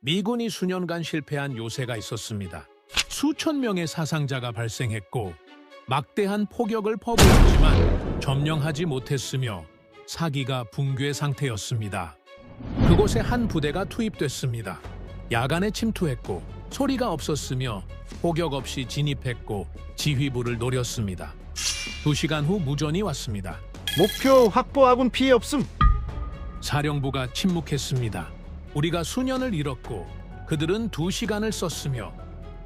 미군이 수년간 실패한 요새가 있었습니다. 수천 명의 사상자가 발생했고 막대한 포격을 퍼부었지만 점령하지 못했으며 사기가 붕괴 상태였습니다. 그곳에 한 부대가 투입됐습니다. 야간에 침투했고 소리가 없었으며 포격 없이 진입했고 지휘부를 노렸습니다. 2시간 후 무전이 왔습니다. 목표 확보, 아군 피해 없음. 사령부가 침묵했습니다. 우리가 수년을 잃었고 그들은 2시간을 썼으며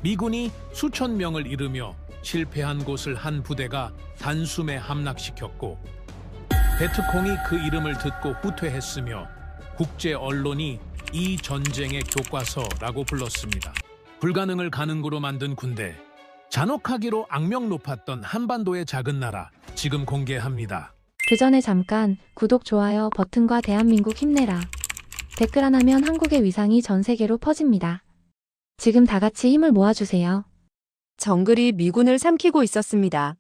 미군이 수천 명을 잃으며 실패한 곳을 한 부대가 단숨에 함락시켰고 베트콩이 그 이름을 듣고 후퇴했으며 국제 언론이 이 전쟁의 교과서라고 불렀습니다. 불가능을 가능으로 만든 군대, 잔혹하기로 악명 높았던 한반도의 작은 나라, 지금 공개합니다. 그 전에 잠깐 구독, 좋아요 버튼과 대한민국 힘내라 댓글 하나면 한국의 위상이 전 세계로 퍼집니다. 지금 다 같이 힘을 모아주세요. 정글이 미군을 삼키고 있었습니다.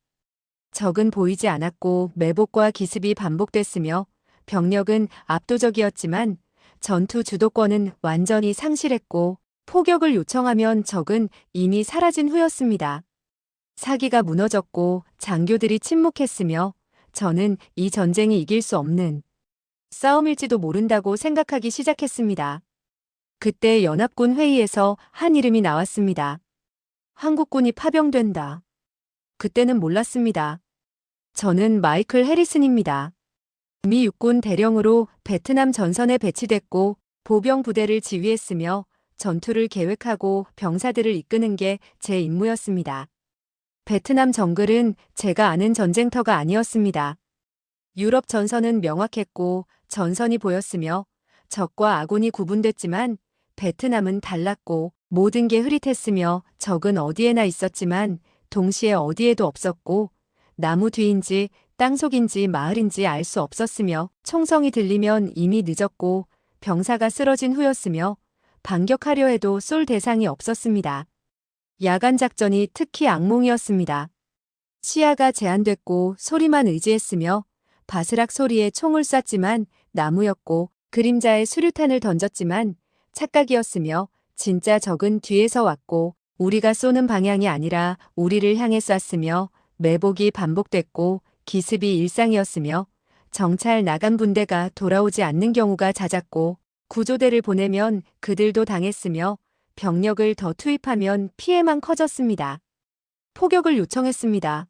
적은 보이지 않았고 매복과 기습이 반복됐으며 병력은 압도적이었지만 전투 주도권은 완전히 상실했고 포격을 요청하면 적은 이미 사라진 후였습니다. 사기가 무너졌고 장교들이 침묵했으며 저는 이 전쟁이 이길 수 없는 싸움일지도 모른다고 생각하기 시작했습니다. 그때 연합군 회의에서 한 이름이 나왔습니다. 한국군이 파병된다. 그때는 몰랐습니다. 저는 마이클 해리슨입니다. 미 육군 대령으로 베트남 전선에 배치됐고 보병 부대를 지휘했으며 전투를 계획하고 병사들을 이끄는 게 제 임무였습니다. 베트남 정글은 제가 아는 전쟁터가 아니었습니다. 유럽 전선은 명확했고 전선이 보였으며 적과 아군이 구분됐지만 베트남은 달랐고 모든 게 흐릿했으며 적은 어디에나 있었지만 동시에 어디에도 없었고 나무 뒤인지 땅속인지 마을인지 알 수 없었으며 총성이 들리면 이미 늦었고 병사가 쓰러진 후였으며 반격하려 해도 쏠 대상이 없었습니다. 야간 작전이 특히 악몽이었습니다. 시야가 제한됐고 소리만 의지했으며 바스락 소리에 총을 쐈지만 나무였고 그림자에 수류탄을 던졌지만 착각이었으며 진짜 적은 뒤에서 왔고 우리가 쏘는 방향이 아니라 우리를 향해 쐈으며 매복이 반복됐고 기습이 일상이었으며 정찰 나간 분대가 돌아오지 않는 경우가 잦았고 구조대를 보내면 그들도 당했으며 병력을 더 투입하면 피해만 커졌습니다. 포격을 요청했습니다.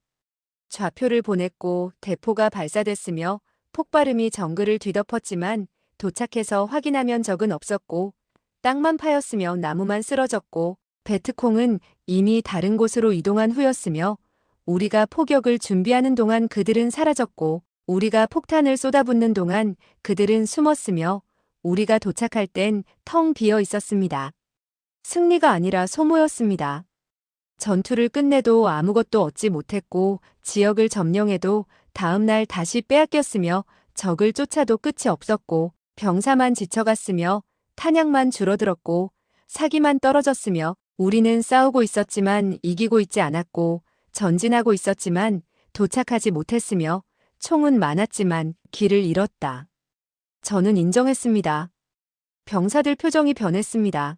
좌표를 보냈고 대포가 발사됐으며 폭발음이 정글을 뒤덮었지만 도착해서 확인하면 적은 없었고 땅만 파였으며 나무만 쓰러졌고 베트콩은 이미 다른 곳으로 이동한 후였으며 우리가 포격을 준비하는 동안 그들은 사라졌고 우리가 폭탄을 쏟아붓는 동안 그들은 숨었으며 우리가 도착할 땐 텅 비어 있었습니다. 승리가 아니라 소모였습니다. 전투를 끝내도 아무것도 얻지 못했고 지역을 점령해도 다음날 다시 빼앗겼으며 적을 쫓아도 끝이 없었고 병사만 지쳐갔으며 탄약만 줄어들었고 사기만 떨어졌으며 우리는 싸우고 있었지만 이기고 있지 않았고 전진하고 있었지만 도착하지 못했으며 총은 많았지만 길을 잃었다. 저는 인정했습니다. 병사들 표정이 변했습니다.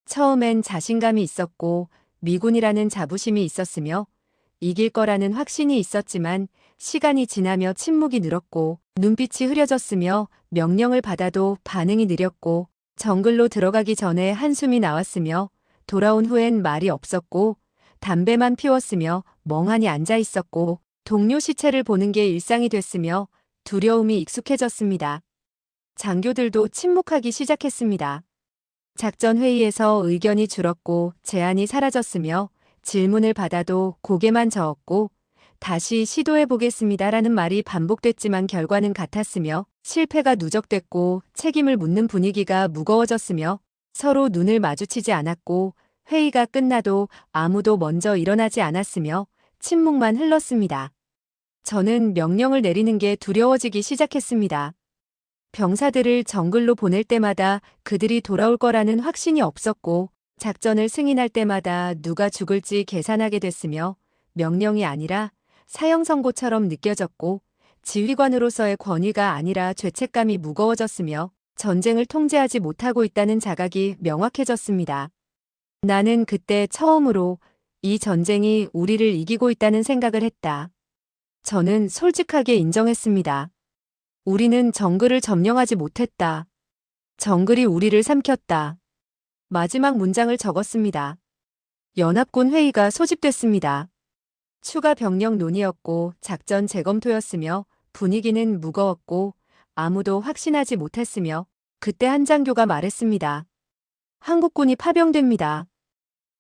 처음엔 자신감이 있었고 미군이라는 자부심이 있었으며 이길 거라는 확신이 있었지만 시간이 지나며 침묵이 늘었고 눈빛이 흐려졌으며 명령을 받아도 반응이 느렸고 정글로 들어가기 전에 한숨이 나왔으며 돌아온 후엔 말이 없었고 담배만 피웠으며 멍하니 앉아 있었고 동료 시체를 보는 게 일상이 됐으며 두려움이 익숙해졌습니다. 장교들도 침묵하기 시작했습니다. 작전 회의에서 의견이 줄었고 제안이 사라졌으며 질문을 받아도 고개만 저었고 다시 시도해보겠습니다라는 말이 반복됐지만 결과는 같았으며 실패가 누적됐고 책임을 묻는 분위기가 무거워졌으며 서로 눈을 마주치지 않았고 회의가 끝나도 아무도 먼저 일어나지 않았으며 침묵만 흘렀습니다. 저는 명령을 내리는 게 두려워지기 시작했습니다. 병사들을 정글로 보낼 때마다 그들이 돌아올 거라는 확신이 없었고 작전을 승인할 때마다 누가 죽을지 계산하게 됐으며 명령이 아니라 사형 선고처럼 느껴졌고 지휘관으로서의 권위가 아니라 죄책감이 무거워졌으며 전쟁을 통제하지 못하고 있다는 자각이 명확해졌습니다. 나는 그때 처음으로 이 전쟁이 우리를 이기고 있다는 생각을 했다. 저는 솔직하게 인정했습니다. 우리는 정글을 점령하지 못했다. 정글이 우리를 삼켰다. 마지막 문장을 적었습니다. 연합군 회의가 소집됐습니다. 추가 병력 논의였고 작전 재검토였으며 분위기는 무거웠고 아무도 확신하지 못했으며 그때 한장교가 말했습니다. 한국군이 파병됩니다.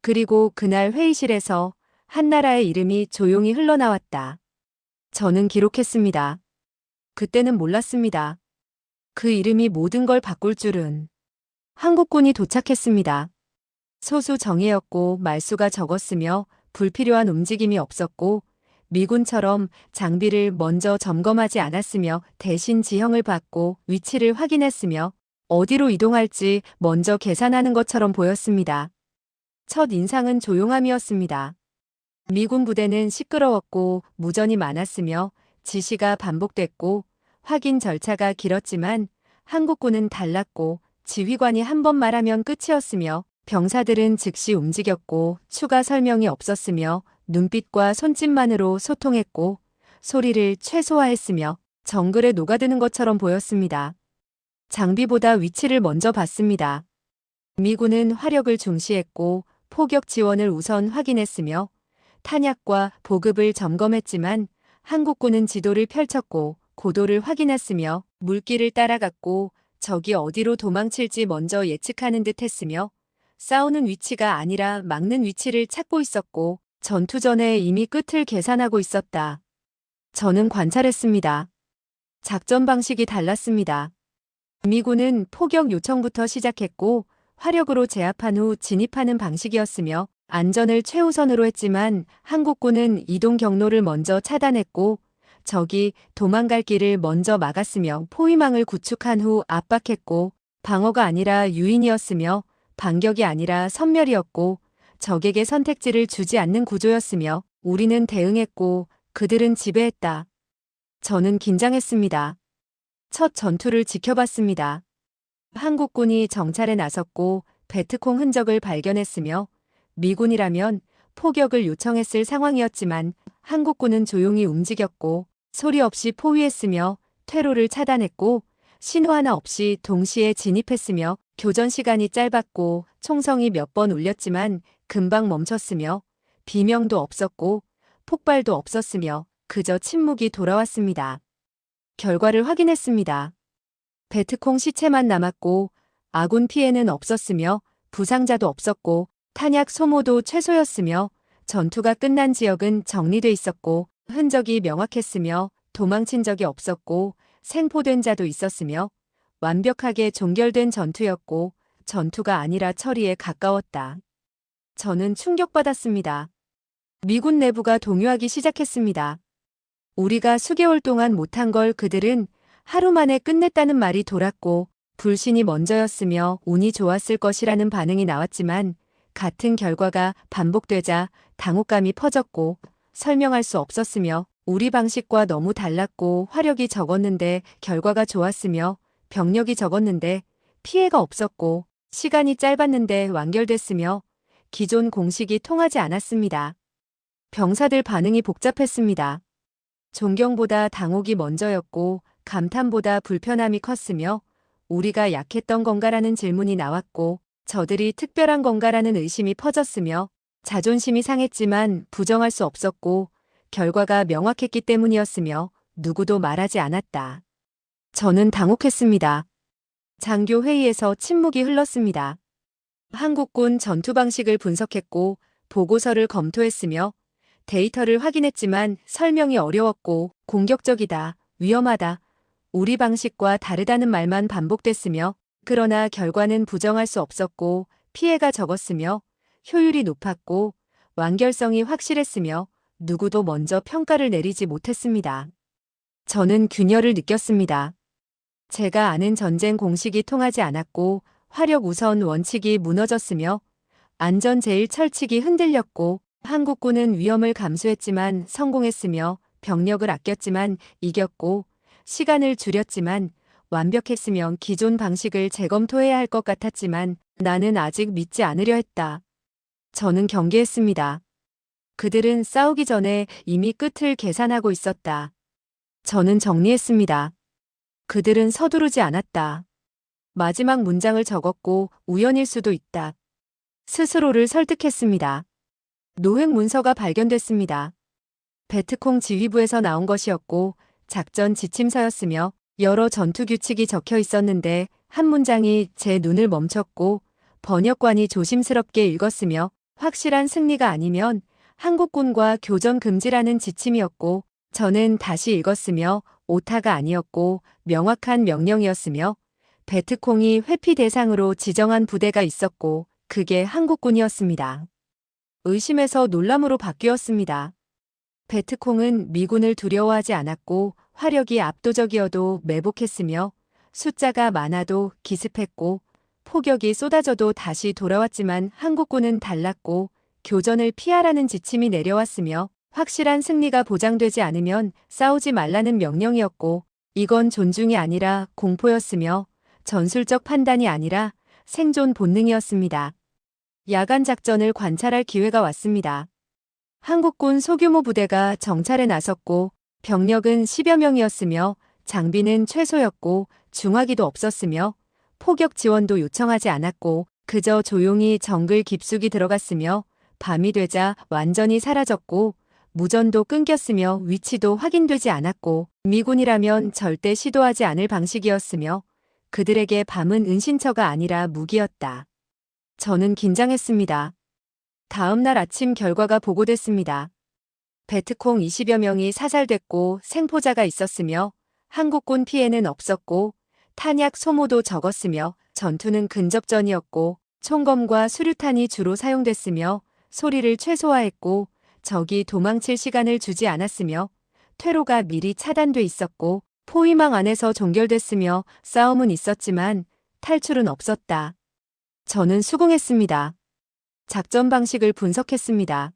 그리고 그날 회의실에서 한나라의 이름이 조용히 흘러나왔다. 저는 기록했습니다. 그때는 몰랐습니다. 그 이름이 모든 걸 바꿀 줄은. 한국군이 도착했습니다. 소수 정예였고 말수가 적었으며 불필요한 움직임이 없었고 미군처럼 장비를 먼저 점검하지 않았으며 대신 지형을 받고 위치를 확인했으며 어디로 이동할지 먼저 계산하는 것처럼 보였습니다. 첫 인상은 조용함이었습니다. 미군 부대는 시끄러웠고 무전이 많았으며 지시가 반복됐고 확인 절차가 길었지만 한국군은 달랐고 지휘관이 한 번 말하면 끝이었으며 병사들은 즉시 움직였고 추가 설명이 없었으며 눈빛과 손짓만으로 소통했고 소리를 최소화했으며 정글에 녹아드는 것처럼 보였습니다. 장비보다 위치를 먼저 봤습니다. 미군은 화력을 중시했고 포격 지원을 우선 확인했으며 탄약과 보급을 점검했지만 한국군은 지도를 펼쳤고 고도를 확인했으며 물길을 따라갔고 적이 어디로 도망칠지 먼저 예측하는 듯 했으며 싸우는 위치가 아니라 막는 위치를 찾고 있었고 전투 전에 이미 끝을 계산하고 있었다. 저는 관찰했습니다. 작전 방식이 달랐습니다. 미군은 포격 요청부터 시작했고 화력으로 제압한 후 진입하는 방식이었으며 안전을 최우선으로 했지만 한국군은 이동 경로를 먼저 차단했고 적이 도망갈 길을 먼저 막았으며 포위망을 구축한 후 압박했고 방어가 아니라 유인이었으며 반격이 아니라 섬멸이었고 적에게 선택지를 주지 않는 구조였으며 우리는 대응했고 그들은 지배했다. 저는 긴장했습니다. 첫 전투를 지켜봤습니다. 한국군이 정찰에 나섰고 베트콩 흔적을 발견했으며 미군이라면 포격을 요청했을 상황이었지만 한국군은 조용히 움직였고 소리 없이 포위했으며 퇴로를 차단했고 신호 하나 없이 동시에 진입했으며 교전 시간이 짧았고 총성이 몇 번 울렸지만 금방 멈췄으며 비명도 없었고 폭발도 없었으며 그저 침묵이 돌아왔습니다. 결과를 확인했습니다. 베트콩 시체만 남았고 아군 피해는 없었으며 부상자도 없었고 탄약 소모도 최소였으며 전투가 끝난 지역은 정리돼 있었고 흔적이 명확했으며 도망친 적이 없었고 생포된 자도 있었으며 완벽하게 종결된 전투였고 전투가 아니라 처리에 가까웠다. 저는 충격받았습니다. 미군 내부가 동요하기 시작했습니다. 우리가 수개월 동안 못한 걸 그들은 하루 만에 끝냈다는 말이 돌았고 불신이 먼저였으며 운이 좋았을 것이라는 반응이 나왔지만 같은 결과가 반복되자 당혹감이 퍼졌고 설명할 수 없었으며 우리 방식과 너무 달랐고 화력이 적었는데 결과가 좋았으며 병력이 적었는데 피해가 없었고 시간이 짧았는데 완결됐으며 기존 공식이 통하지 않았습니다. 병사들 반응이 복잡했습니다. 존경보다 당혹이 먼저였고 감탄보다 불편함이 컸으며 우리가 약했던 건가라는 질문이 나왔고 저들이 특별한 건가라는 의심이 퍼졌으며 자존심이 상했지만 부정할 수 없었고 결과가 명확했기 때문이었으며 누구도 말하지 않았다. 저는 당혹했습니다. 장교 회의에서 침묵이 흘렀습니다. 한국군 전투 방식을 분석했고 보고서를 검토했으며 데이터를 확인했지만 설명이 어려웠고 공격적이다, 위험하다, 우리 방식과 다르다는 말만 반복됐으며 그러나 결과는 부정할 수 없었고 피해가 적었으며 효율이 높았고 완결성이 확실했으며 누구도 먼저 평가를 내리지 못했습니다. 저는 균열을 느꼈습니다. 제가 아는 전쟁 공식이 통하지 않았고 화력 우선 원칙이 무너졌으며 안전 제일 철칙이 흔들렸고 한국군은 위험을 감수했지만 성공했으며 병력을 아꼈지만 이겼고 시간을 줄였지만 완벽했으면 기존 방식을 재검토해야 할 것 같았지만 나는 아직 믿지 않으려 했다. 저는 경계했습니다. 그들은 싸우기 전에 이미 끝을 계산하고 있었다. 저는 정리했습니다. 그들은 서두르지 않았다. 마지막 문장을 적었고 우연일 수도 있다. 스스로를 설득했습니다. 노획 문서가 발견됐습니다. 베트콩 지휘부에서 나온 것이었고 작전 지침서였으며 여러 전투 규칙이 적혀 있었는데 한 문장이 제 눈을 멈췄고 번역관이 조심스럽게 읽었으며 확실한 승리가 아니면 한국군과 교전 금지라는 지침이었고 저는 다시 읽었으며 오타가 아니었고 명확한 명령이었으며 베트콩이 회피 대상으로 지정한 부대가 있었고 그게 한국군이었습니다. 의심에서 놀람으로 바뀌었습니다. 베트콩은 미군을 두려워하지 않았고 화력이 압도적이어도 매복했으며 숫자가 많아도 기습했고 포격이 쏟아져도 다시 돌아왔지만 한국군은 달랐고 교전을 피하라는 지침이 내려왔으며 확실한 승리가 보장되지 않으면 싸우지 말라는 명령이었고 이건 존중이 아니라 공포였으며 전술적 판단이 아니라 생존 본능이었습니다. 야간 작전을 관찰할 기회가 왔습니다. 한국군 소규모 부대가 정찰에 나섰고 병력은 10여 명이었으며 장비는 최소였고 중화기도 없었으며 포격 지원도 요청하지 않았고 그저 조용히 정글 깊숙이 들어갔으며 밤이 되자 완전히 사라졌고 무전도 끊겼으며 위치도 확인되지 않았고 미군이라면 절대 시도하지 않을 방식이었으며 그들에게 밤은 은신처가 아니라 무기였다. 저는 긴장했습니다. 다음 날 아침 결과가 보고됐습니다. 베트콩 20여 명이 사살됐고 생포자가 있었으며 한국군 피해는 없었고 탄약 소모도 적었으며 전투는 근접전이었고 총검과 수류탄이 주로 사용됐으며 소리를 최소화했고 적이 도망칠 시간을 주지 않았으며 퇴로가 미리 차단돼 있었고 포위망 안에서 종결됐으며 싸움은 있었지만 탈출은 없었다. 저는 수긍했습니다. 작전 방식을 분석했습니다.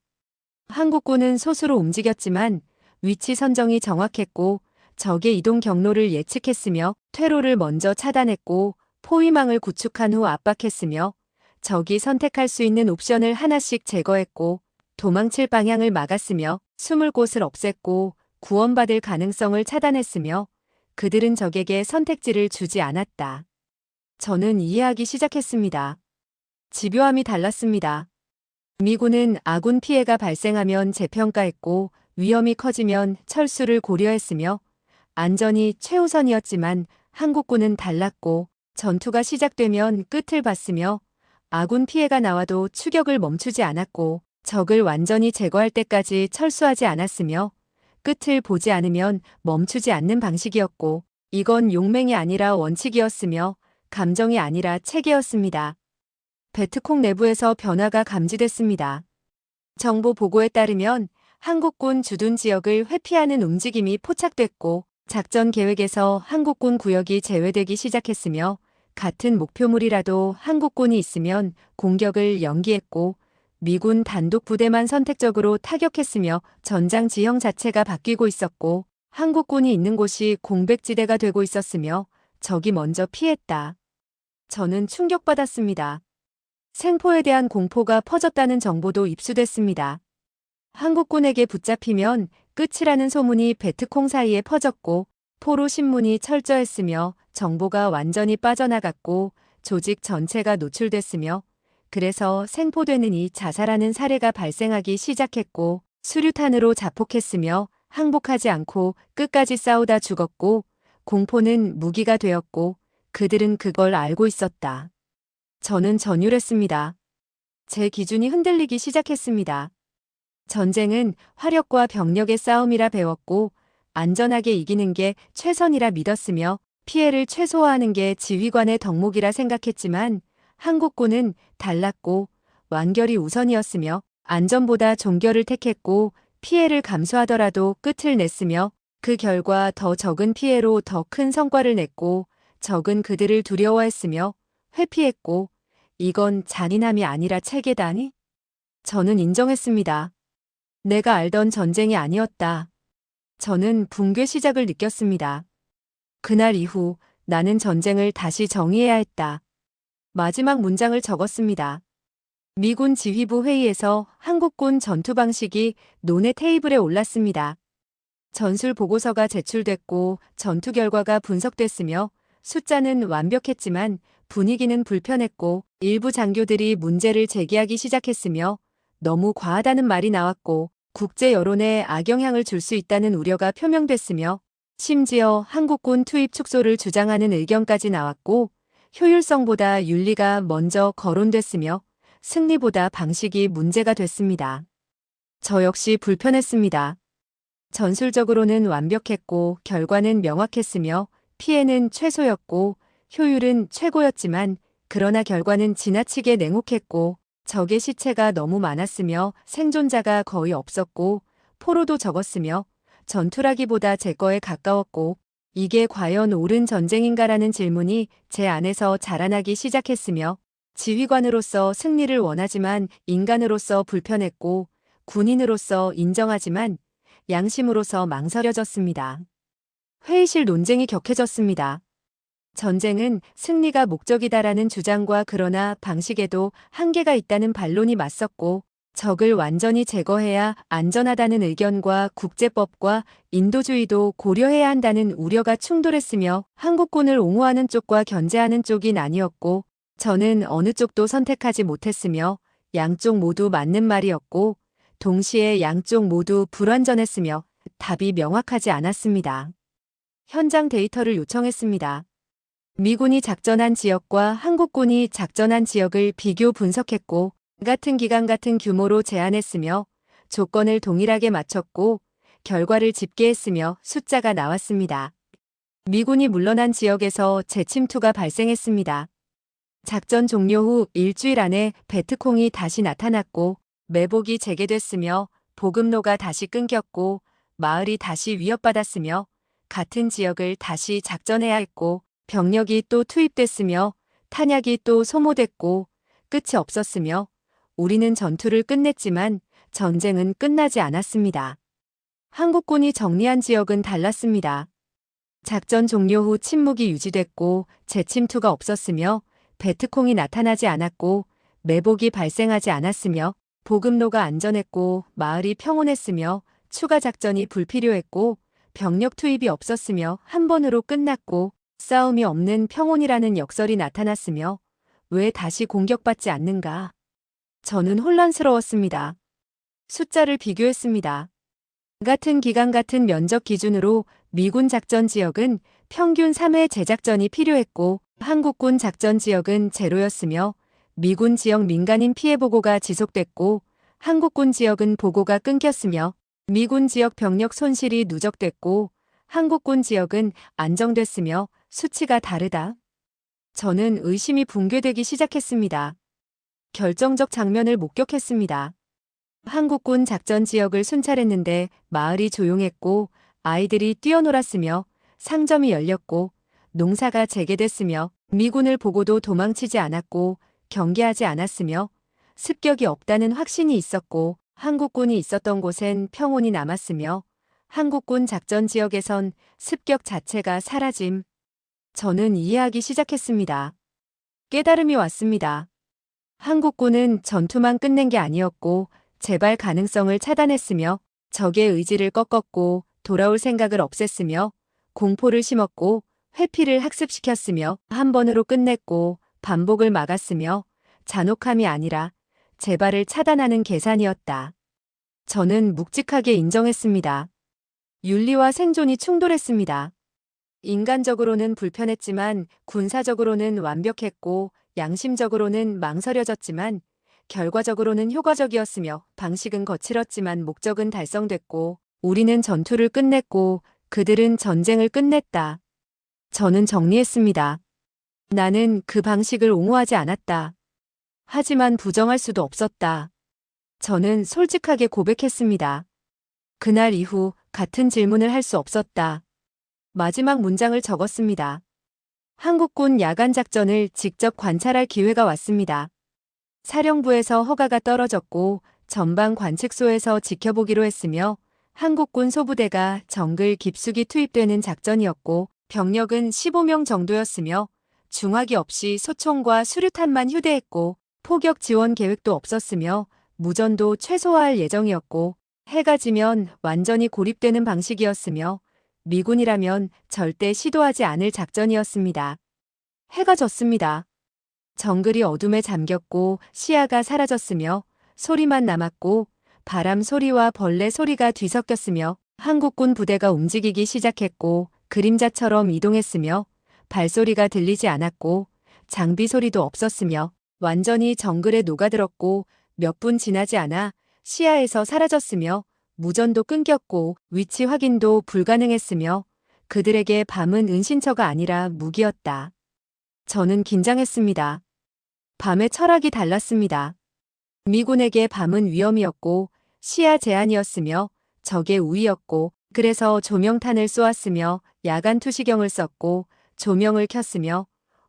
한국군은 소수로 움직였지만 위치 선정이 정확했고 적의 이동 경로를 예측했으며 퇴로를 먼저 차단했고 포위망을 구축한 후 압박했으며 적이 선택할 수 있는 옵션을 하나씩 제거했고 도망칠 방향을 막았으며 숨을 곳을 없앴고 구원받을 가능성을 차단했으며 그들은 적에게 선택지를 주지 않았다. 저는 이해하기 시작했습니다. 집요함이 달랐습니다. 미군은 아군 피해가 발생하면 재평가했고 위험이 커지면 철수를 고려했으며 안전이 최우선이었지만 한국군은 달랐고 전투가 시작되면 끝을 봤으며 아군 피해가 나와도 추격을 멈추지 않았고 적을 완전히 제거할 때까지 철수하지 않았으며 끝을 보지 않으면 멈추지 않는 방식이었고 이건 용맹이 아니라 원칙이었으며 감정이 아니라 체계였습니다. 베트콩 내부에서 변화가 감지됐습니다. 정보 보고에 따르면 한국군 주둔 지역을 회피하는 움직임이 포착됐고 작전 계획에서 한국군 구역이 제외되기 시작했으며 같은 목표물이라도 한국군이 있으면 공격을 연기했고 미군 단독 부대만 선택적으로 타격했으며 전장 지형 자체가 바뀌고 있었고 한국군이 있는 곳이 공백지대가 되고 있었으며 적이 먼저 피했다. 저는 충격받았습니다. 생포에 대한 공포가 퍼졌다는 정보도 입수됐습니다. 한국군에게 붙잡히면 끝이라는 소문이 베트콩 사이에 퍼졌고 포로 신문이 철저했으며 정보가 완전히 빠져나갔고 조직 전체가 노출됐으며 그래서 생포되는 이 자살하는 사례가 발생하기 시작했고 수류탄으로 자폭했으며 항복하지 않고 끝까지 싸우다 죽었고 공포는 무기가 되었고 그들은 그걸 알고 있었다. 저는 전율했습니다. 제 기준이 흔들리기 시작했습니다. 전쟁은 화력과 병력의 싸움이라 배웠고 안전하게 이기는 게 최선이라 믿었으며 피해를 최소화하는 게 지휘관의 덕목이라 생각했지만 한국군은 달랐고 완결이 우선이었으며 안전보다 종결을 택했고 피해를 감수하더라도 끝을 냈으며 그 결과 더 적은 피해로 더 큰 성과를 냈고 적은 그들을 두려워했으며 회피했고 이건 잔인함이 아니라 체계다니? 저는 인정했습니다. 내가 알던 전쟁이 아니었다. 저는 붕괴 시작을 느꼈습니다. 그날 이후 나는 전쟁을 다시 정의해야 했다. 마지막 문장을 적었습니다. 미군 지휘부 회의에서 한국군 전투 방식이 논의 테이블에 올랐습니다. 전술 보고서가 제출됐고 전투 결과가 분석됐으며 숫자는 완벽했지만 분위기는 불편했고 일부 장교들이 문제를 제기하기 시작했으며 너무 과하다는 말이 나왔고 국제 여론에 악영향을 줄 수 있다는 우려가 표명됐으며 심지어 한국군 투입 축소를 주장하는 의견까지 나왔고 효율성보다 윤리가 먼저 거론됐으며 승리보다 방식이 문제가 됐습니다. 저 역시 불편했습니다. 전술적으로는 완벽했고 결과는 명확했으며 피해는 최소였고 효율은 최고였지만 그러나 결과는 지나치게 냉혹했고 적의 시체가 너무 많았으며 생존자가 거의 없었고 포로도 적었으며 전투라기보다 제거에 가까웠고 이게 과연 옳은 전쟁인가라는 질문이 제 안에서 자라나기 시작했으며 지휘관으로서 승리를 원하지만 인간으로서 불편했고 군인으로서 인정하지만 양심으로서 망설여졌습니다. 회의실 논쟁이 격해졌습니다. 전쟁은 승리가 목적이다라는 주장과 그러나 방식에도 한계가 있다는 반론이 맞섰고 적을 완전히 제거해야 안전하다는 의견과 국제법과 인도주의도 고려해야 한다는 우려가 충돌했으며 한국군을 옹호하는 쪽과 견제하는 쪽이 나뉘었고 저는 어느 쪽도 선택하지 못했으며 양쪽 모두 맞는 말이었고 동시에 양쪽 모두 불완전했으며 답이 명확하지 않았습니다. 현장 데이터를 요청했습니다. 미군이 작전한 지역과 한국군이 작전한 지역을 비교 분석했고 같은 기간 같은 규모로 제안했으며 조건을 동일하게 맞췄고 결과를 집계했으며 숫자가 나왔습니다. 미군이 물러난 지역에서 재침투가 발생했습니다. 작전 종료 후 일주일 안에 베트콩이 다시 나타났고 매복이 재개됐으며 보급로가 다시 끊겼고 마을이 다시 위협받았으며 같은 지역을 다시 작전해야 했고 병력이 또 투입됐으며 탄약이 또 소모됐고 끝이 없었으며 우리는 전투를 끝냈지만 전쟁은 끝나지 않았습니다. 한국군이 정리한 지역은 달랐습니다. 작전 종료 후 침묵이 유지됐고 재침투가 없었으며 베트콩이 나타나지 않았고 매복이 발생하지 않았으며 보급로가 안전했고 마을이 평온했으며 추가 작전이 불필요했고 병력 투입이 없었으며 한 번으로 끝났고 싸움이 없는 평온이라는 역설이 나타났으며 왜 다시 공격받지 않는가? 저는 혼란스러웠습니다. 숫자를 비교했습니다. 같은 기간 같은 면적 기준으로 미군 작전 지역은 평균 3회 재작전이 필요했고 한국군 작전 지역은 제로였으며 미군 지역 민간인 피해 보고가 지속됐고 한국군 지역은 보고가 끊겼으며 미군 지역 병력 손실이 누적됐고 한국군 지역은 안정됐으며 수치가 다르다. 저는 의심이 붕괴되기 시작했습니다. 결정적 장면을 목격했습니다. 한국군 작전 지역을 순찰했는데 마을이 조용했고 아이들이 뛰어놀았으며 상점이 열렸고 농사가 재개됐으며 미군을 보고도 도망치지 않았고 경계하지 않았으며 습격이 없다는 확신이 있었고 한국군이 있었던 곳엔 평온이 남았으며 한국군 작전 지역에선 습격 자체가 사라짐. 저는 이해하기 시작했습니다. 깨달음이 왔습니다. 한국군은 전투만 끝낸 게 아니었고 재발 가능성을 차단했으며 적의 의지를 꺾었고 돌아올 생각을 없앴으며 공포를 심었고 회피를 학습시켰으며 한 번으로 끝냈고 반복을 막았으며 잔혹함이 아니라 재발을 차단하는 계산이었다. 저는 묵직하게 인정했습니다. 윤리와 생존이 충돌했습니다. 인간적으로는 불편했지만 군사적으로는 완벽했고 양심적으로는 망설여졌지만 결과적으로는 효과적이었으며 방식은 거칠었지만 목적은 달성됐고 우리는 전투를 끝냈고 그들은 전쟁을 끝냈다. 저는 정리했습니다. 나는 그 방식을 옹호하지 않았다. 하지만 부정할 수도 없었다. 저는 솔직하게 고백했습니다. 그날 이후 같은 질문을 할 수 없었다. 마지막 문장을 적었습니다. 한국군 야간 작전을 직접 관찰할 기회가 왔습니다. 사령부에서 허가가 떨어졌고 전방 관측소에서 지켜보기로 했으며 한국군 소부대가 정글 깊숙이 투입되는 작전이었고 병력은 15명 정도였으며 중화기 없이 소총과 수류탄만 휴대했고 포격 지원 계획도 없었으며 무전도 최소화할 예정이었고 해가 지면 완전히 고립되는 방식이었으며 미군이라면 절대 시도하지 않을 작전이었습니다. 해가 졌습니다. 정글이 어둠에 잠겼고 시야가 사라졌으며 소리만 남았고 바람 소리와 벌레 소리가 뒤섞였으며 한국군 부대가 움직이기 시작했고 그림자처럼 이동했으며 발소리가 들리지 않았고 장비 소리도 없었으며 완전히 정글에 녹아들었고 몇 분 지나지 않아 시야에서 사라졌으며 무전도 끊겼고 위치 확인도 불가능했으며 그들에게 밤은 은신처가 아니라 무기였다. 저는 긴장했습니다. 밤의 철학이 달랐습니다. 미군에게 밤은 위험이었고 시야 제한이었으며 적의 우위였고 그래서 조명탄을 쏘았으며 야간 투시경을 썼고 조명을 켰으며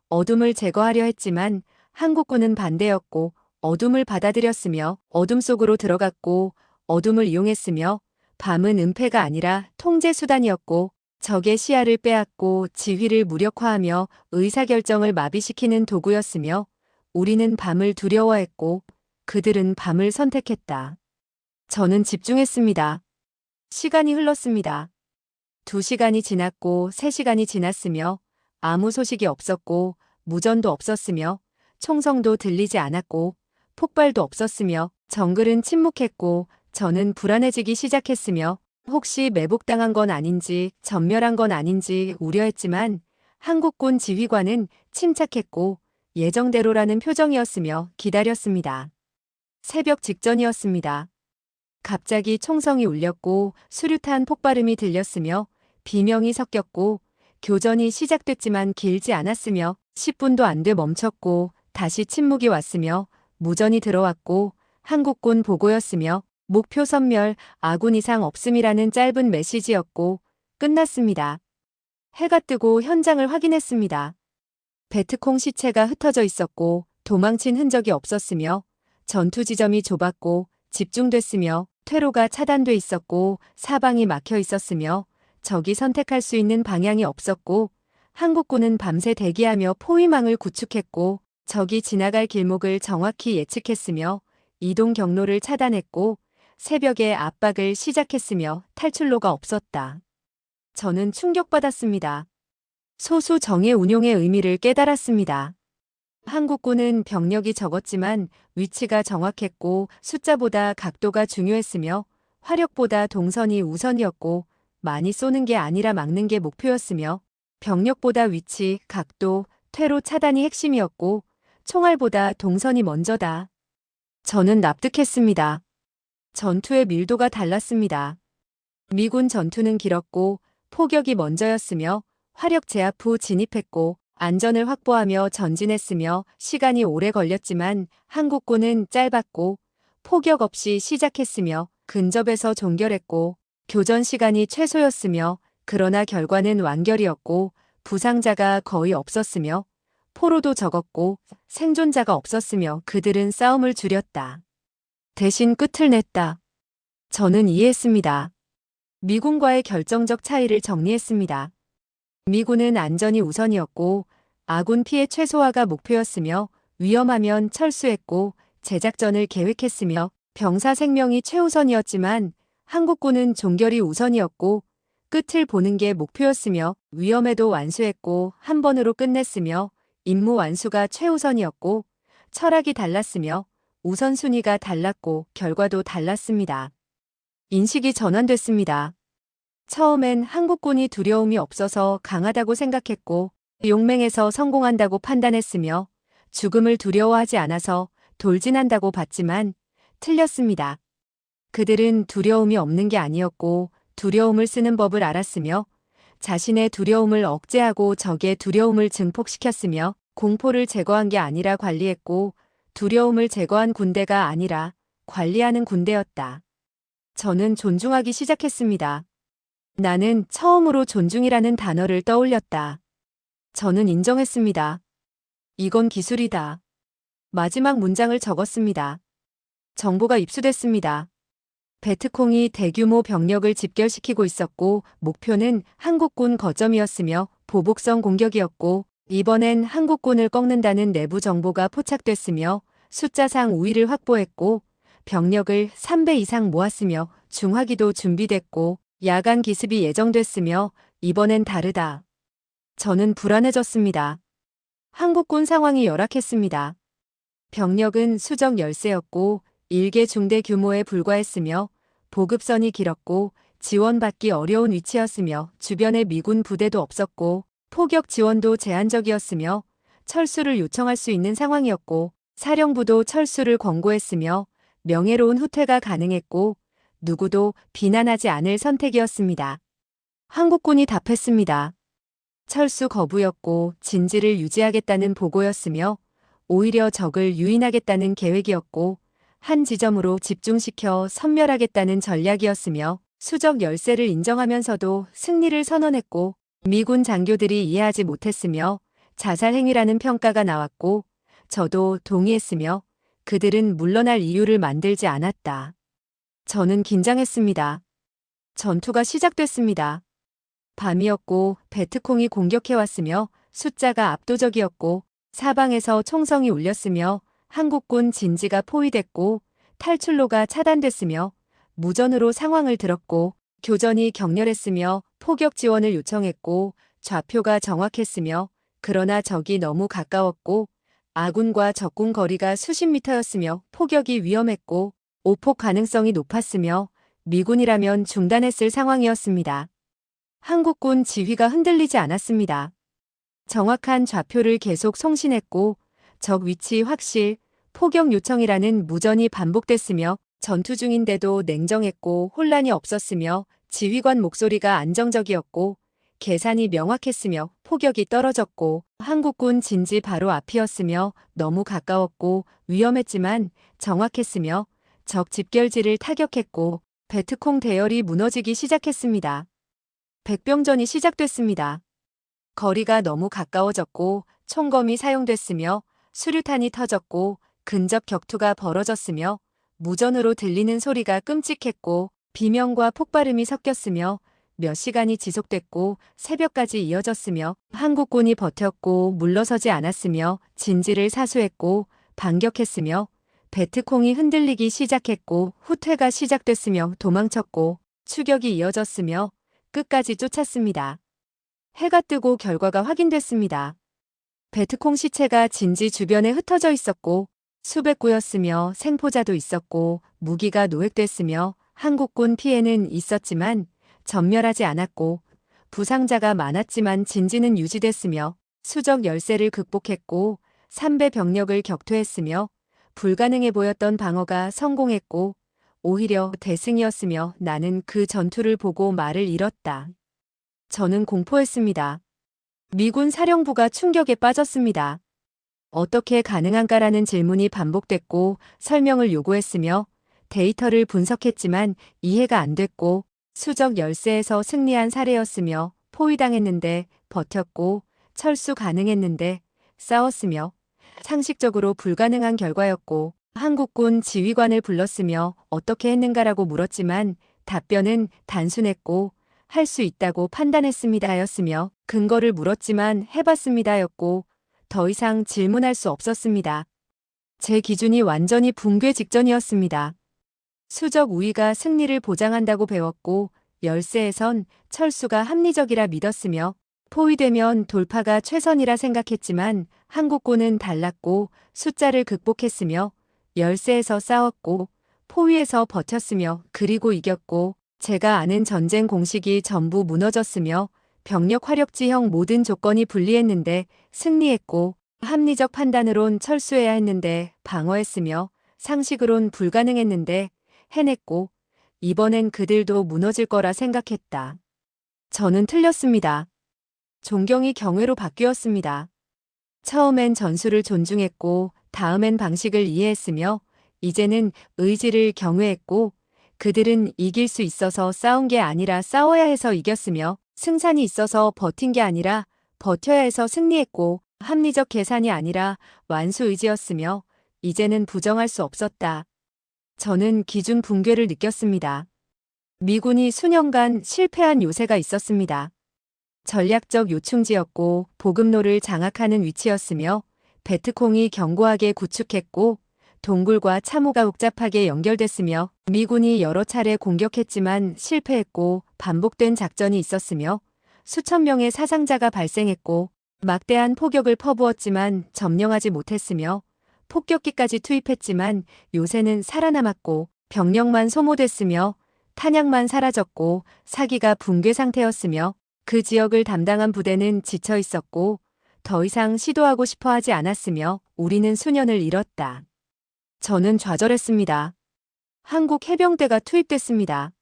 어둠을 제거하려 했지만 한국군은 반대였고 어둠을 받아들였으며 어둠 속으로 들어갔고 어둠을 이용했으며 밤은 은폐가 아니라 통제 수단이었고 적의 시야를 빼앗고 지휘를 무력화하며 의사결정을 마비시키는 도구였으며 우리는 밤을 두려워했고 그들은 밤을 선택했다. 저는 집중했습니다. 시간이 흘렀습니다. 2시간이 지났고 3시간이 지났으며 아무 소식이 없었고 무전도 없었으며 총성도 들리지 않았고 폭발도 없었으며 정글은 침묵했고 저는 불안해지기 시작했으며 혹시 매복당한 건 아닌지 전멸한 건 아닌지 우려했지만 한국군 지휘관은 침착했고 예정대로라는 표정이었으며 기다렸습니다. 새벽 직전이었습니다. 갑자기 총성이 울렸고 수류탄 폭발음이 들렸으며 비명이 섞였고 교전이 시작됐지만 길지 않았으며 10분도 안 돼 멈췄고 다시 침묵이 왔으며 무전이 들어왔고 한국군 보고였으며 목표 섬멸, 아군 이상 없음이라는 짧은 메시지였고 끝났습니다. 해가 뜨고 현장을 확인했습니다. 베트콩 시체가 흩어져 있었고 도망친 흔적이 없었으며 전투 지점이 좁았고 집중됐으며 퇴로가 차단돼 있었고 사방이 막혀 있었으며 적이 선택할 수 있는 방향이 없었고 한국군은 밤새 대기하며 포위망을 구축했고 적이 지나갈 길목을 정확히 예측했으며 이동 경로를 차단했고 새벽에 압박을 시작했으며 탈출로가 없었다. 저는 충격받았습니다. 소수 정예 운용의 의미를 깨달았습니다. 한국군은 병력이 적었지만 위치가 정확했고 숫자보다 각도가 중요했으며 화력보다 동선이 우선이었고 많이 쏘는 게 아니라 막는 게 목표였으며 병력보다 위치, 각도, 퇴로 차단이 핵심이었고 총알보다 동선이 먼저다. 저는 납득했습니다. 전투의 밀도가 달랐습니다. 미군 전투는 길었고 포격이 먼저였으며 화력 제압 후 진입했고 안전을 확보하며 전진했으며 시간이 오래 걸렸지만 한국군은 짧았고 포격 없이 시작했으며 근접에서 종결했고 교전 시간이 최소였으며 그러나 결과는 완결이었고 부상자가 거의 없었으며 포로도 적었고 생존자가 없었으며 그들은 싸움을 줄였다. 대신 끝을 냈다. 저는 이해했습니다. 미군과의 결정적 차이를 정리했습니다. 미군은 안전이 우선이었고 아군 피해 최소화가 목표였으며 위험하면 철수했고 재작전을 계획했으며 병사 생명이 최우선이었지만 한국군은 종결이 우선이었고 끝을 보는 게 목표였으며 위험에도 완수했고 한 번으로 끝냈으며 임무 완수가 최우선이었고 철학이 달랐으며 우선순위가 달랐고 결과도 달랐습니다. 인식이 전환됐습니다. 처음엔 한국군이 두려움이 없어서 강하다고 생각했고 용맹에서 성공한다고 판단했으며 죽음을 두려워하지 않아서 돌진한다고 봤지만 틀렸습니다. 그들은 두려움이 없는 게 아니었고 두려움을 쓰는 법을 알았으며 자신의 두려움을 억제하고 적의 두려움을 증폭시켰으며 공포를 제거한 게 아니라 관리했고 두려움을 제거한 군대가 아니라 관리하는 군대였다. 저는 존중하기 시작했습니다. 나는 처음으로 존중이라는 단어를 떠올렸다. 저는 인정했습니다. 이건 기술이다. 마지막 문장을 적었습니다. 정보가 입수됐습니다. 베트콩이 대규모 병력을 집결시키고 있었고 목표는 한국군 거점이었으며 보복성 공격이었고 이번엔 한국군을 꺾는다는 내부 정보가 포착됐으며 숫자상 우위를 확보했고 병력을 3배 이상 모았으며 중화기도 준비됐고 야간 기습이 예정됐으며 이번엔 다르다. 저는 불안해졌습니다. 한국군 상황이 열악했습니다. 병력은 수적 열세였고 일개 중대 규모에 불과했으며 보급선이 길었고 지원받기 어려운 위치였으며 주변에 미군 부대도 없었고 포격 지원도 제한적이었으며 철수를 요청할 수 있는 상황이었고 사령부도 철수를 권고했으며 명예로운 후퇴가 가능했고 누구도 비난하지 않을 선택이었습니다. 한국군이 답했습니다. 철수 거부였고 진지를 유지하겠다는 보고였으며 오히려 적을 유인하겠다는 계획이었고 한 지점으로 집중시켜 섬멸하겠다는 전략이었으며 수적 열세를 인정하면서도 승리를 선언했고 미군 장교들이 이해하지 못했으며 자살 행위라는 평가가 나왔고 저도 동의했으며 그들은 물러날 이유를 만들지 않았다. 저는 긴장했습니다. 전투가 시작됐습니다. 밤이었고 베트콩이 공격해왔으며 숫자가 압도적이었고 사방에서 총성이 울렸으며 한국군 진지가 포위됐고 탈출로가 차단됐으며 무전으로 상황을 들었고 교전이 격렬했으며 포격 지원을 요청했고 좌표가 정확했으며 그러나 적이 너무 가까웠고 아군과 적군 거리가 수십 미터였으며 포격이 위험했고 오폭 가능성이 높았으며 미군이라면 중단했을 상황이었습니다. 한국군 지휘가 흔들리지 않았습니다. 정확한 좌표를 계속 송신했고 적 위치 확실, 포격 요청이라는 무전이 반복됐으며 전투 중인데도 냉정했고 혼란이 없었으며 지휘관 목소리가 안정적이었고 계산이 명확했으며 포격이 떨어졌고 한국군 진지 바로 앞이었으며 너무 가까웠고 위험했지만 정확했으며 적 집결지를 타격했고 베트콩 대열이 무너지기 시작했습니다. 백병전이 시작됐습니다. 거리가 너무 가까워졌고 총검이 사용됐으며 수류탄이 터졌고 근접 격투가 벌어졌으며 무전으로 들리는 소리가 끔찍했고 비명과 폭발음이 섞였으며 몇 시간이 지속됐고 새벽까지 이어졌으며 한국군이 버텼고 물러서지 않았으며 진지를 사수했고 반격했으며 베트콩이 흔들리기 시작했고 후퇴가 시작됐으며 도망쳤고 추격이 이어졌으며 끝까지 쫓았습니다. 해가 뜨고 결과가 확인됐습니다. 베트콩 시체가 진지 주변에 흩어져 있었고 수백 구였으며 생포자도 있었고 무기가 노획됐으며 한국군 피해는 있었지만 전멸하지 않았고 부상자가 많았지만 진지는 유지됐으며 수적 열세를 극복했고 3배 병력을 격퇴했으며 불가능해 보였던 방어가 성공했고 오히려 대승이었으며 나는 그 전투를 보고 말을 잃었다. 저는 공포했습니다. 미군 사령부가 충격에 빠졌습니다. 어떻게 가능한가라는 질문이 반복됐고 설명을 요구했으며 데이터를 분석했지만 이해가 안 됐고 수적 열세에서 승리한 사례였으며 포위당했는데 버텼고 철수 가능했는데 싸웠으며 상식적으로 불가능한 결과였고 한국군 지휘관을 불렀으며 어떻게 했는가라고 물었지만 답변은 단순했고 할 수 있다고 판단했습니다였으며 근거를 물었지만 해봤습니다였고 더 이상 질문할 수 없었습니다. 제 기준이 완전히 붕괴 직전이었습니다. 수적 우위가 승리를 보장한다고 배웠고 열세에선 철수가 합리적이라 믿었으며 포위되면 돌파가 최선이라 생각했지만 한국군은 달랐고 숫자를 극복했으며 열세에서 싸웠고 포위에서 버텼으며 그리고 이겼고 제가 아는 전쟁 공식이 전부 무너졌으며 병력 화력지형 모든 조건이 불리했는데 승리했고 합리적 판단으론 철수해야 했는데 방어했으며 상식으론 불가능했는데 해냈고 이번엔 그들도 무너질 거라 생각했다. 저는 틀렸습니다. 존경이 경외로 바뀌었습니다. 처음엔 전술을 존중했고 다음엔 방식을 이해했으며 이제는 의지를 경외했고 그들은 이길 수 있어서 싸운 게 아니라 싸워야 해서 이겼으며 승산이 있어서 버틴 게 아니라 버텨야 해서 승리했고 합리적 계산이 아니라 완수 의지였으며 이제는 부정할 수 없었다. 저는 기준 붕괴를 느꼈습니다. 미군이 수년간 실패한 요새가 있었습니다. 전략적 요충지였고 보급로를 장악하는 위치였으며 베트콩이 견고하게 구축했고 동굴과 참호가 복잡하게 연결됐으며 미군이 여러 차례 공격했지만 실패했고 반복된 작전이 있었으며 수천 명의 사상자가 발생했고 막대한 포격을 퍼부었지만 점령하지 못했으며 폭격기까지 투입했지만 요새는 살아남았고 병력만 소모됐으며 탄약만 사라졌고 사기가 붕괴 상태였으며 그 지역을 담당한 부대는 지쳐 있었고 더 이상 시도하고 싶어 하지 않았으며 우리는 수년을 잃었다. 저는 좌절했습니다. 한국 해병대가 투입됐습니다.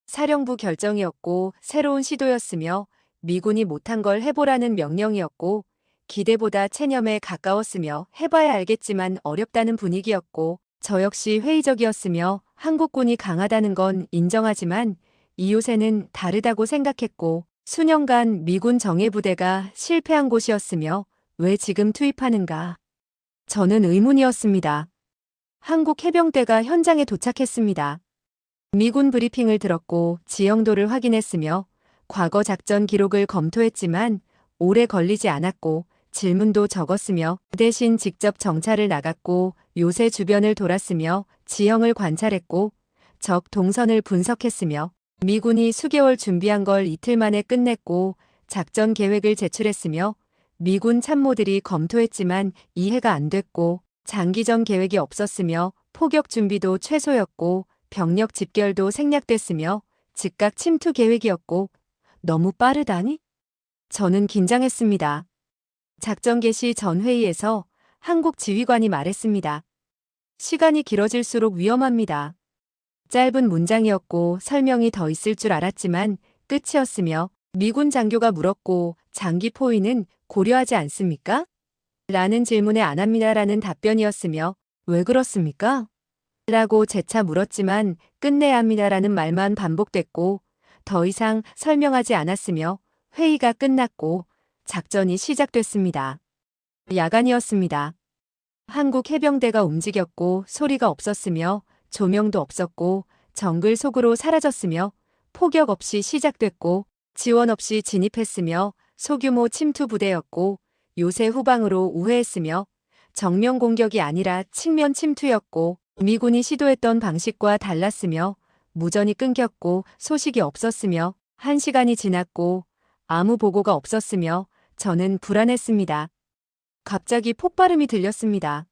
사령부 결정이었고 새로운 시도였으며 미군이 못한 걸 해보라는 명령이었고 기대보다 체념에 가까웠으며 해봐야 알겠지만 어렵다는 분위기였고 저 역시 회의적이었으며 한국군이 강하다는 건 인정하지만 이 요새는 다르다고 생각했고 수년간 미군 정예부대가 실패한 곳이었으며 왜 지금 투입하는가? 저는 의문이었습니다. 한국 해병대가 현장에 도착했습니다. 미군 브리핑을 들었고 지형도를 확인했으며 과거 작전 기록을 검토했지만 오래 걸리지 않았고 질문도 적었으며 대신 직접 정찰을 나갔고 요새 주변을 돌았으며 지형을 관찰했고 적 동선을 분석했으며 미군이 수개월 준비한 걸 이틀 만에 끝냈고 작전 계획을 제출했으며 미군 참모들이 검토했지만 이해가 안 됐고 장기전 계획이 없었으며 포격 준비도 최소였고 병력 집결도 생략됐으며 즉각 침투 계획이었고 너무 빠르다니? 저는 긴장했습니다. 작전 개시 전 회의에서 한국 지휘관이 말했습니다. 시간이 길어질수록 위험합니다. 짧은 문장이었고 설명이 더 있을 줄 알았지만 끝이었으며 미군 장교가 물었고 장기 포위는 고려하지 않습니까? 라는 질문에 안 합니다라는 답변이었으며 왜 그렇습니까? 라고 재차 물었지만 끝내야 합니다라는 말만 반복됐고 더 이상 설명하지 않았으며 회의가 끝났고 작전이 시작됐습니다. 야간이었습니다. 한국 해병대가 움직였고 소리가 없었으며 조명도 없었고 정글 속으로 사라졌으며 포격 없이 시작됐고 지원 없이 진입했으며 소규모 침투 부대였고 요새 후방으로 우회했으며 정면 공격이 아니라 측면 침투였고 미군이 시도했던 방식과 달랐으며 무전이 끊겼고 소식이 없었으며 1시간이 지났고 아무 보고가 없었으며 저는 불안했습니다. 갑자기 폭발음이 들렸습니다.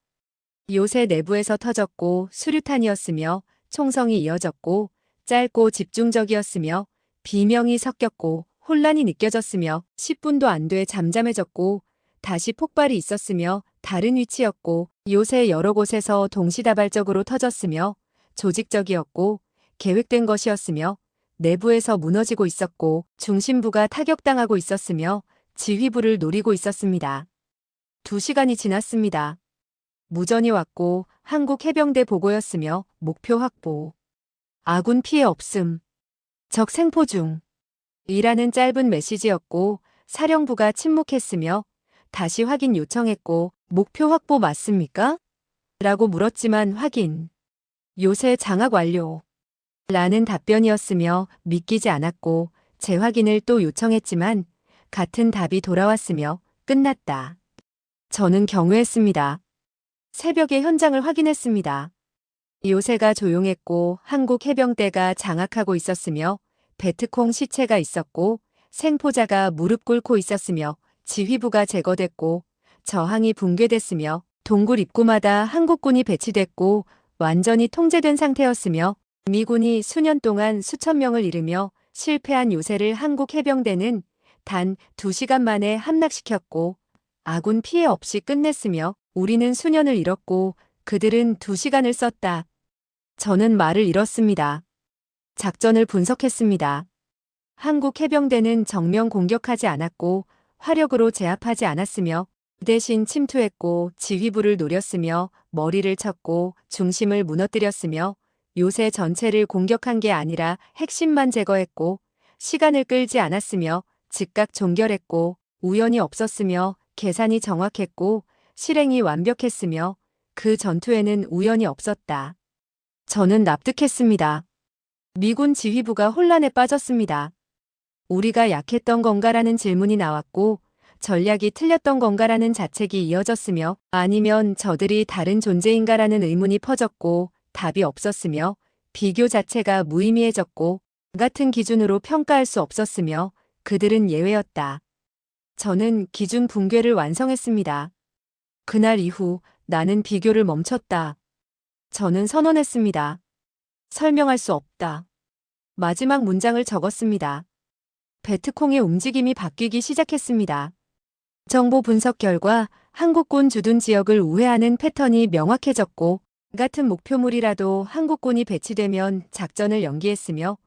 요새 내부에서 터졌고 수류탄이었으며 총성이 이어졌고 짧고 집중적이었으며 비명이 섞였고 혼란이 느껴졌으며 10분도 안 돼 잠잠해졌고 다시 폭발이 있었으며 다른 위치였고 요새 여러 곳에서 동시다발적으로 터졌으며 조직적이었고 계획된 것이었으며 내부에서 무너지고 있었고 중심부가 타격당하고 있었으며 지휘부를 노리고 있었습니다. 2시간이 지났습니다. 무전이 왔고 한국 해병대 보고였으며 목표 확보. 아군 피해 없음. 적 생포 중. 이라는 짧은 메시지였고 사령부가 침묵했으며 다시 확인 요청했고 목표 확보 맞습니까? 라고 물었지만 확인. 요새 장악 완료. 라는 답변이었으며 믿기지 않았고 재확인을 또 요청했지만 같은 답이 돌아왔으며 끝났다. 저는 경외했습니다. 새벽에 현장을 확인했습니다. 요새가 조용했고 한국 해병대가 장악하고 있었으며 베트콩 시체가 있었고 생포자가 무릎 꿇고 있었으며 지휘부가 제거됐고 저항이 붕괴됐으며 동굴 입구마다 한국군이 배치됐고 완전히 통제된 상태였으며 미군이 수년 동안 수천 명을 잃으며 실패한 요새를 한국 해병대는 단 2시간 만에 함락시켰고 아군 피해 없이 끝냈으며 우리는 수년을 잃었고 그들은 2시간을 썼다. 저는 말을 잃었습니다. 작전을 분석했습니다. 한국 해병대는 정면 공격하지 않았고 화력으로 제압하지 않았으며 대신 침투했고 지휘부를 노렸으며 머리를 쳤고 중심을 무너뜨렸으며 요새 전체를 공격한 게 아니라 핵심만 제거했고 시간을 끌지 않았으며 즉각 종결했고 우연이 없었으며 계산이 정확했고 실행이 완벽했으며 그 전투에는 우연이 없었다. 저는 납득했습니다. 미군 지휘부가 혼란에 빠졌습니다. 우리가 약했던 건가라는 질문이 나왔고, 전략이 틀렸던 건가라는 자책이 이어졌으며, 아니면 저들이 다른 존재인가라는 의문이 퍼졌고, 답이 없었으며, 비교 자체가 무의미해졌고, 같은 기준으로 평가할 수 없었으며, 그들은 예외였다. 저는 기준 붕괴를 완성했습니다. 그날 이후 나는 비교를 멈췄다. 저는 선언했습니다. 설명할 수 없다. 마지막 문장을 적었습니다. 베트콩의 움직임이 바뀌기 시작했습니다. 정보 분석 결과 한국군 주둔 지역을 우회하는 패턴이 명확해졌고, 같은 목표물이라도 한국군이 배치되면 작전을 연기했으며,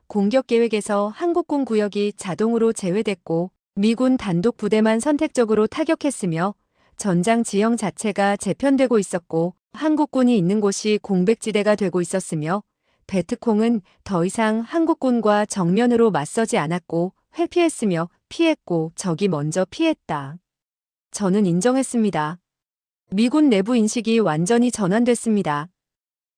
공격 계획에서 한국군 구역이 자동으로 제외됐고, 미군 단독 부대만 선택적으로 타격했으며, 전장 지형 자체가 재편되고 있었고, 한국군이 있는 곳이 공백지대가 되고 있었으며, 베트콩은 더 이상 한국군과 정면으로 맞서지 않았고, 회피했으며 피했고 적이 먼저 피했다. 저는 인정했습니다. 미군 내부 인식이 완전히 전환됐습니다.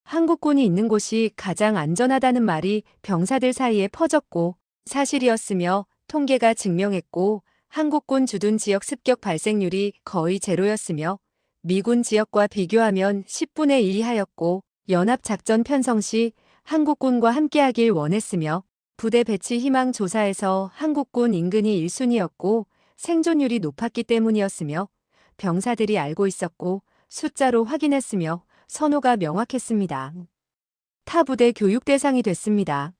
한국군이 있는 곳이 가장 안전하다는 말이 병사들 사이에 퍼졌고, 사실이었으며 통계가 증명했고, 한국군 주둔 지역 습격 발생률이 거의 제로였으며, 미군 지역과 비교하면 10분의 1 이하였고, 연합작전 편성 시 한국군과 함께하길 원했으며, 부대 배치 희망 조사에서 한국군 인근이 1순위였고, 생존율이 높았기 때문이었으며, 병사들이 알고 있었고, 숫자로 확인했으며, 선호가 명확했습니다. 타 부대 교육 대상이 됐습니다.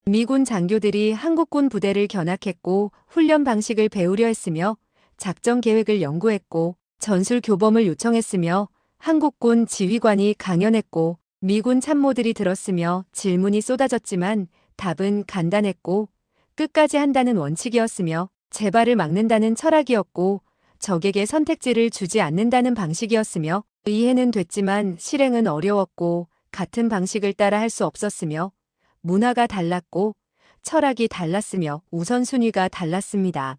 미군 장교들이 한국군 부대를 견학했고, 훈련 방식을 배우려 했으며, 작전 계획을 연구했고, 전술 교범을 요청했으며, 한국군 지휘관이 강연했고, 미군 참모들이 들었으며 질문이 쏟아졌지만 답은 간단했고, 끝까지 한다는 원칙이었으며, 재발을 막는다는 철학이었고, 적에게 선택지를 주지 않는다는 방식이었으며, 이해는 됐지만 실행은 어려웠고, 같은 방식을 따라 할 수 없었으며, 문화가 달랐고, 철학이 달랐으며 우선순위가 달랐습니다.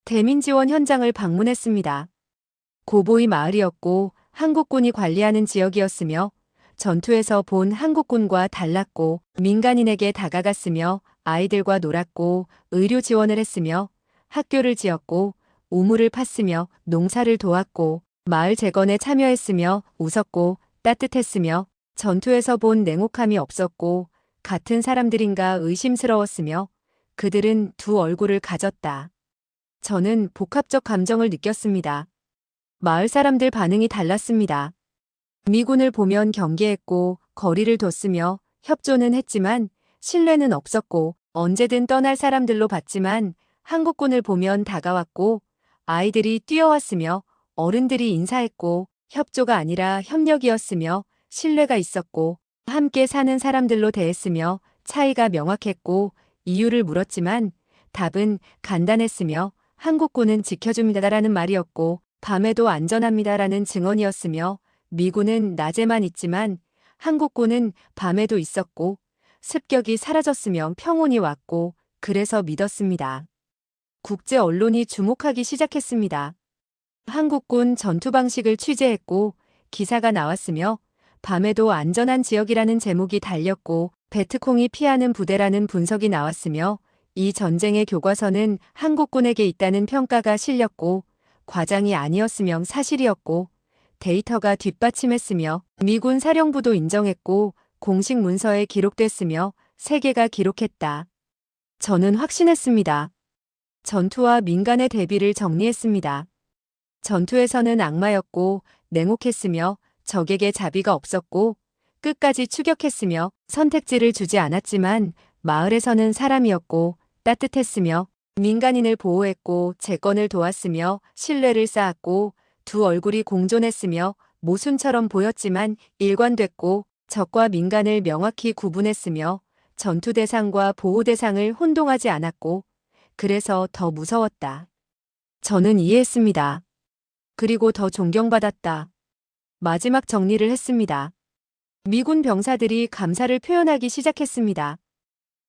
대민 지원 현장을 방문했습니다. 고보이 마을이었고, 한국군이 관리하는 지역이었으며, 전투에서 본 한국군과 달랐고, 민간인에게 다가갔으며, 아이들과 놀았고, 의료 지원을 했으며, 학교를 지었고, 우물을 팠으며, 농사를 도왔고, 마을 재건에 참여했으며, 웃었고, 따뜻했으며, 전투에서 본 냉혹함이 없었고, 같은 사람들인가 의심스러웠으며, 그들은 두 얼굴을 가졌다. 저는 복합적 감정을 느꼈습니다. 마을 사람들 반응이 달랐습니다. 미군을 보면 경계했고, 거리를 뒀으며, 협조는 했지만, 신뢰는 없었고, 언제든 떠날 사람들로 봤지만, 한국군을 보면 다가왔고, 아이들이 뛰어왔으며, 어른들이 인사했고, 협조가 아니라 협력이었으며, 신뢰가 있었고, 함께 사는 사람들로 대했으며, 차이가 명확했고, 이유를 물었지만, 답은 간단했으며, 한국군은 지켜줍니다라는 말이었고, 밤에도 안전합니다라는 증언이었으며, 미군은 낮에만 있지만, 한국군은 밤에도 있었고, 습격이 사라졌으며 평온이 왔고, 그래서 믿었습니다. 국제 언론이 주목하기 시작했습니다. 한국군 전투 방식을 취재했고, 기사가 나왔으며, 밤에도 안전한 지역이라는 제목이 달렸고, 베트콩이 피하는 부대라는 분석이 나왔으며, 이 전쟁의 교과서는 한국군에게 있다는 평가가 실렸고, 과장이 아니었으며 사실이었고, 데이터가 뒷받침했으며, 미군 사령부도 인정했고, 공식 문서에 기록됐으며, 세계가 기록했다. 저는 확신했습니다. 전투와 민간의 대비를 정리했습니다. 전투에서는 악마였고, 냉혹했으며, 적에게 자비가 없었고, 끝까지 추격했으며, 선택지를 주지 않았지만, 마을에서는 사람이었고, 따뜻했으며, 민간인을 보호했고, 재건을 도왔으며, 신뢰를 쌓았고, 두 얼굴이 공존했으며, 모순처럼 보였지만 일관됐고, 적과 민간을 명확히 구분했으며, 전투 대상과 보호 대상을 혼동하지 않았고, 그래서 더 무서웠다. 저는 이해했습니다. 그리고 더 존경받았다. 마지막 정리를 했습니다. 미군 병사들이 감사를 표현하기 시작했습니다.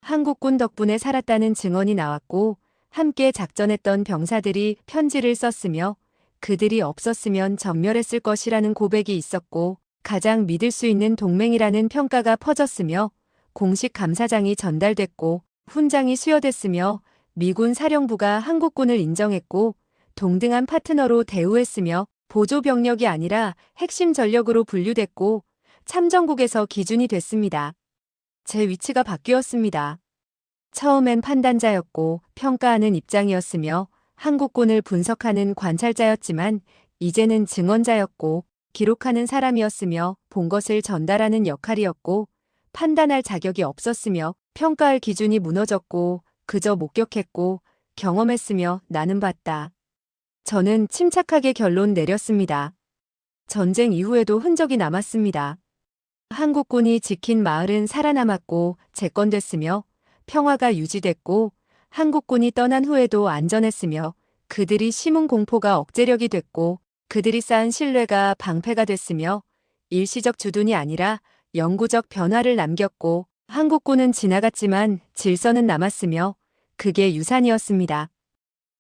한국군 덕분에 살았다는 증언이 나왔고, 함께 작전했던 병사들이 편지를 썼으며, 그들이 없었으면 전멸했을 것이라는 고백이 있었고, 가장 믿을 수 있는 동맹이라는 평가가 퍼졌으며 공식 감사장이 전달됐고 훈장이 수여됐으며 미군 사령부가 한국군을 인정했고 동등한 파트너로 대우했으며 보조 병력이 아니라 핵심 전력으로 분류됐고 참전국에서 기준이 됐습니다. 제 위치가 바뀌었습니다. 처음엔 판단자였고 평가하는 입장이었으며 한국군을 분석하는 관찰자였지만 이제는 증언자였고 기록하는 사람이었으며 본 것을 전달하는 역할이었고 판단할 자격이 없었으며 평가할 기준이 무너졌고 그저 목격했고 경험했으며 나는 봤다. 저는 침착하게 결론 내렸습니다. 전쟁 이후에도 흔적이 남았습니다. 한국군이 지킨 마을은 살아남았고 재건됐으며 평화가 유지됐고 한국군이 떠난 후에도 안전했으며 그들이 심은 공포가 억제력이 됐고 그들이 쌓은 신뢰가 방패가 됐으며 일시적 주둔이 아니라 영구적 변화를 남겼고 한국군은 지나갔지만 질서는 남았으며 그게 유산이었습니다.